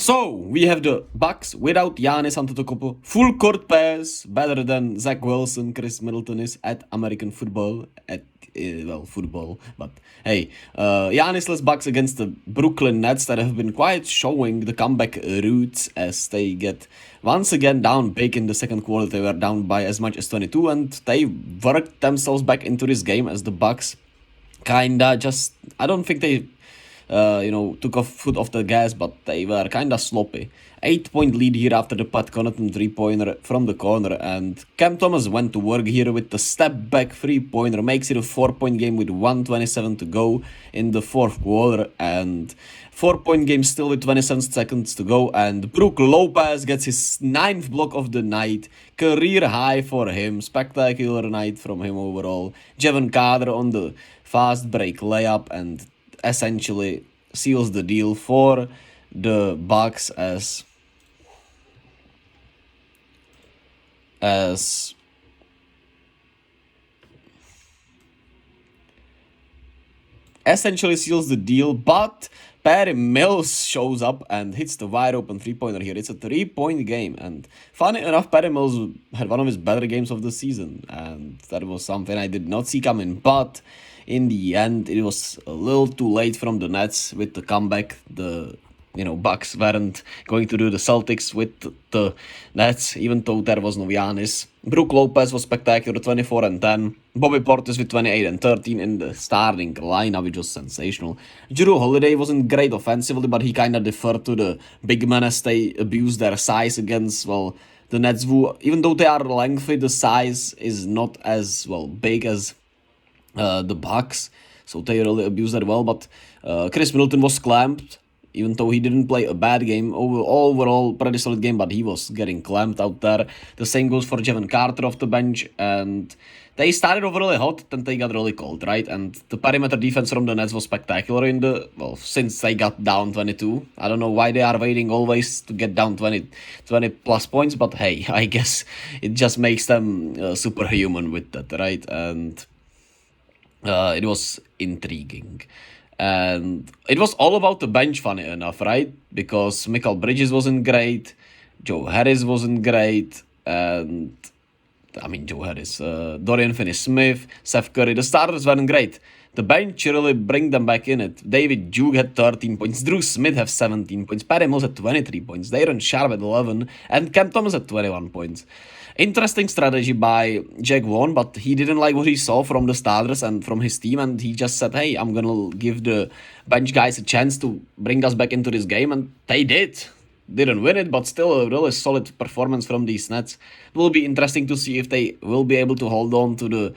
So, we have the Bucks without Giannis Antetokounmpo. Full court pass, better than Zach Wilson, Chris Middleton is at American football. Football, but hey. Giannis-less Bucks against the Brooklyn Nets that have been quite showing the comeback roots as they get once again down big in the second quarter. They were down by as much as 22 and they worked themselves back into this game as the Bucks kinda just, I don't think they took off foot off the gas, but they were kind of sloppy. 8-point lead here after the Pat Connaughton 3-pointer from the corner, and Cam Thomas went to work here with the step back 3-pointer, makes it a 4-point game with 1:27 to go in the fourth quarter, and 4-point game still with 27 seconds to go, and Brook Lopez gets his 9th block of the night, career high for him, spectacular night from him overall. Jevon Carter on the fast break layup and essentially seals the deal for the Bucks as essentially seals the deal, but Patty Mills shows up and hits the wide open 3-pointer here. It's a 3-point game, and funny enough, Patty Mills had one of his better games of the season, and that was something I did not see coming, but in the end, it was a little too late from the Nets with the comeback. The Bucks weren't going to do the Celtics with the Nets, even though there was no Giannis. Brook Lopez was spectacular, 24 and 10. Bobby Portis with 28 and 13 in the starting lineup, which was sensational. Jrue Holiday wasn't great offensively, but he kind of deferred to the big men as they abused their size against, the Nets, who, even though they are lengthy, the size is not as, big as the Bucks, so they really abused that well. But Chris Middleton was clamped, even though he didn't play a bad game. Overall, pretty solid game, but he was getting clamped out there. The same goes for Jevon Carter off the bench, and they started off really hot, then they got really cold, right? And the perimeter defense from the Nets was spectacular since they got down 22. I don't know why they are waiting always to get down 20 plus points, but hey, I guess it just makes them superhuman with that, right? And it was intriguing. And it was all about the bench, funny enough, right? Because Mikal Bridges wasn't great, Joe Harris wasn't great, and Joe Harris, Dorian Finney-Smith, Seth Curry, the starters weren't great. The bench really bring them back in it. David Duke had 13 points, Drew Smith had 17 points, Patty Mills had 23 points, Daron Sharp had 11, and Cam Thomas had 21 points. Interesting strategy by Jack Vaughn, but he didn't like what he saw from the starters and from his team, and he just said, hey, I'm gonna give the bench guys a chance to bring us back into this game, and they did. Didn't win it, but still a really solid performance from these Nets. It will be interesting to see if they will be able to hold on to the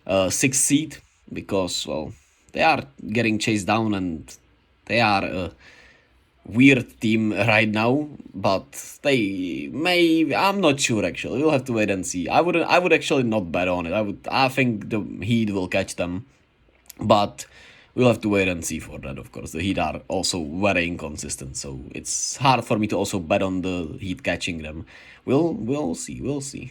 6th seed, because, they are getting chased down and they are a weird team right now, but they may, I'm not sure actually. We'll have to wait and see. I would actually not bet on it. I think the Heat will catch them, but we'll have to wait and see for that, of course. The Heat are also very inconsistent, so it's hard for me to also bet on the Heat catching them. We'll see.